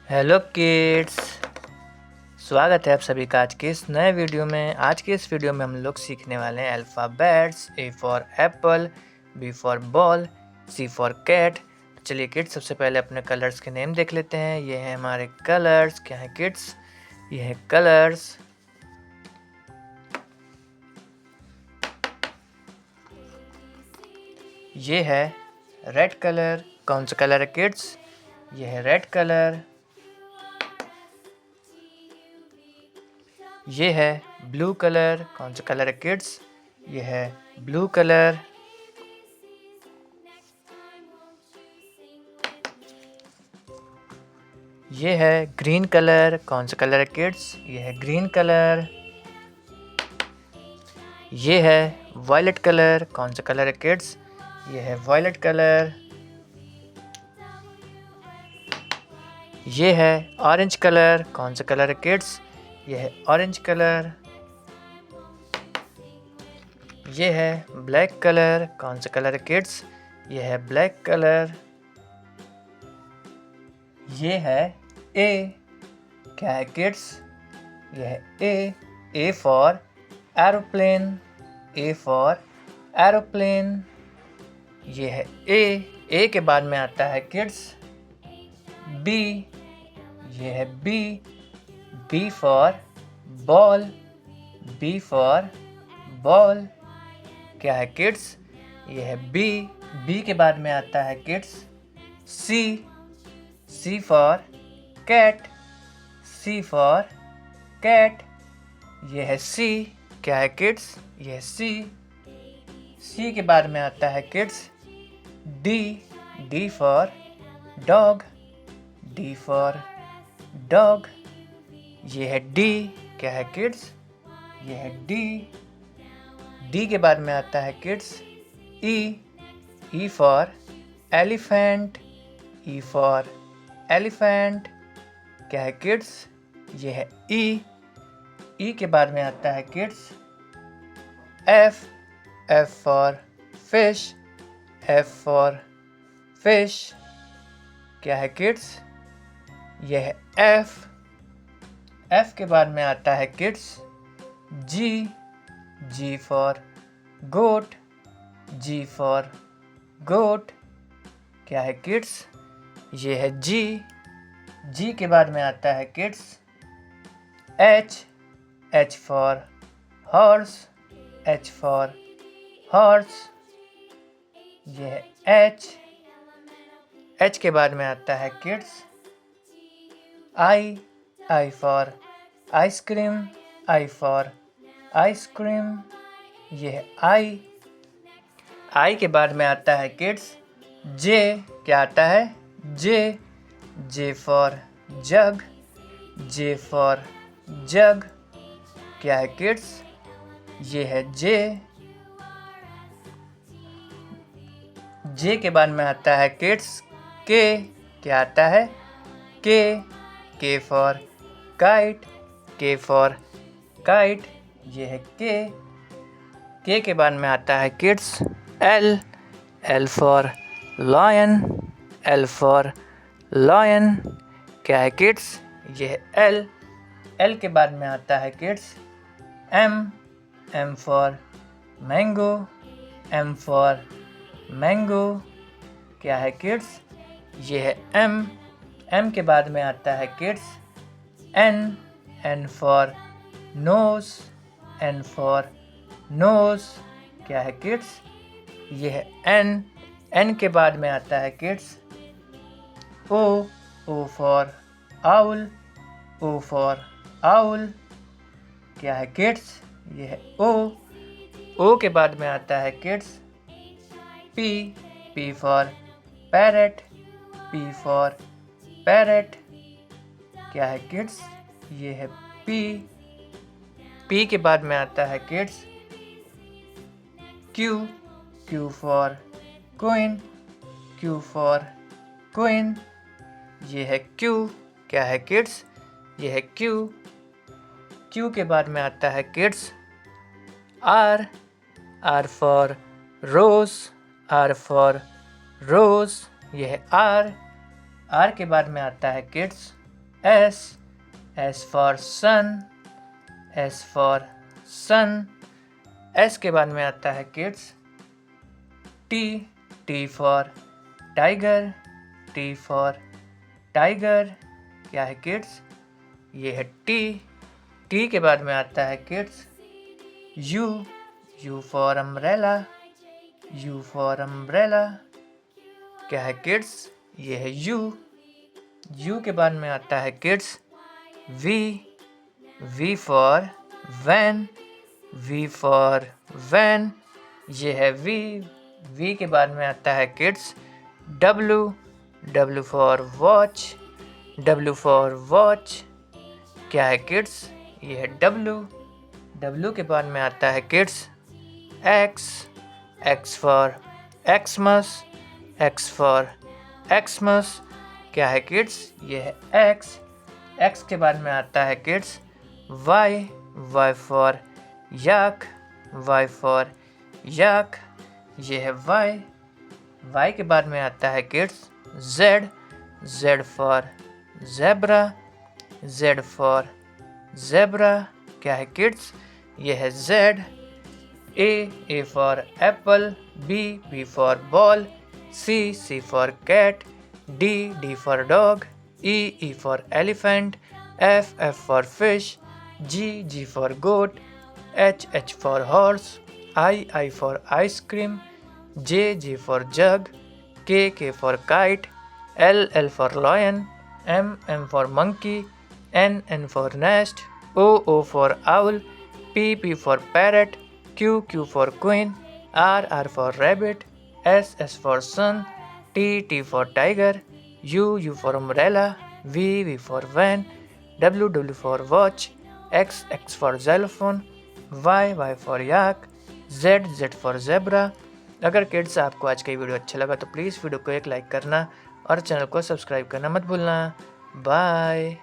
Hello kids, स्वागत है आप सभी का आज के इस नए वीडियो में। आज के इस वीडियो में हम लोग सीखने वाले हैं alphabets. A for apple, B for ball, C for cat. चलिए किड्स, सबसे पहले अपने कलर्स के नेम देख लेते हैं। ये हैं हमारे कलर्स। क्या है किड्स? ये है कलर्स। ये है रेड कलर। कौन सा कलर है किड्स? ये है रेड कलर। ये है ब्लू कलर। कौन सा कलर है किड्स? ये है ब्लू कलर। ये है ग्रीन कलर। कौन सा कलर है किड्स? ये है ग्रीन कलर। ये है वायलेट कलर। कौन सा कलर है किड्स? ये है वायलेट कलर। ये है ऑरेंज कलर। कौन सा कलर है किड्स? ये है ऑरेंज कलर। ये है ब्लैक कलर। कौन सा कलर है किड्स? ये है ब्लैक कलर। ये है ए। क्या है किड्स? ये है A. A for aeroplane. A for aeroplane. ये है ए। ए के बाद में आता है किड्स बी। ये है B. B for ball. B for ball. क्या है किड्स? ये है बी। बी के बाद में आता है kids C. C for cat. C for cat. ये है सी। क्या है किड्स? ये है सी। सी के बाद में आता है kids D. D for dog. D for dog. ये है डी। क्या है किड्स? ये है डी। डी के बाद में आता है kids E. E for elephant. E for elephant. क्या है किड्स? ये है ई। ई के बाद में आता है kids F. F for fish. F for fish. क्या है किड्स? ये है एफ। एफ के बाद में आता है kids G. G for goat. G for goat. क्या है किड्स? ये है जी। जी के बाद में आता है kids H. H for horse. H for horse. ये है एच। एच के बाद में आता है kids I. I for ice cream. I for ice cream. ये है आई। आई के बाद में आता है किड्स जे। क्या आता है? J. J for jug. J for jug. क्या है किड्स? ये है जे। जे के बाद में आता है किड्स के। क्या आता है? के। के फॉर काइट। के फॉर काइट। ये है के। के बाद में आता है kids L. L for lion. L for lion. क्या है किड्स? ये है एल। एल के बाद में आता है kids M. M for mango. M for mango. क्या है किड्स? ये है एम। एम के बाद में आता है kids N. N for nose. N for nose. क्या है किड्स? ये है एन। एन के बाद में आता है kids O. O for owl. O for owl. क्या है किड्स? ये है ओ। ओ के बाद में आता है kids P. P for parrot. P for parrot. क्या है किड्स? ये है पी। पी के बाद में आता है kids Q. Q for queen. Q for queen. ये है क्यू। क्या है किड्स? ये है क्यू। क्यू के बाद में आता है kids R. R for rose. R for rose. ये है आर। आर के बाद में आता है kids S for sun, S for sun. S के बाद में आता है kids T for tiger, T for tiger. क्या है kids? ये है T के बाद में आता है kids U for umbrella, U for umbrella. क्या है kids? ये है U के बाद में आता है kids V for van, V for van. ये है V के बाद में आता है kids W for watch, W for watch. क्या है kids? ये है W के बाद में आता है kids X for Xmas, X for Xmas. क्या है kids? ये है X के बाद में आता है kids Y for yak, Y for yak. ये है Y के बाद में आता है kids Z for zebra, Z for zebra. क्या है kids? ये है Z. A for apple, B for ball, C for cat, D for dog, E for elephant, F for fish, G for goat, H for horse, I for ice cream, J for jug, K for kite, L for lion, M for monkey, N for nest, O for owl, P for parrot, Q for queen, R for rabbit, S for sun, T for tiger, U for umbrella, V for van, W for watch, X for xylophone, Y for yak, Z for zebra. अगर kids आपको आज का ये video अच्छा लगा तो please video को एक लाइक करना और चैनल को सब्सक्राइब करना मत भूलना. बाय.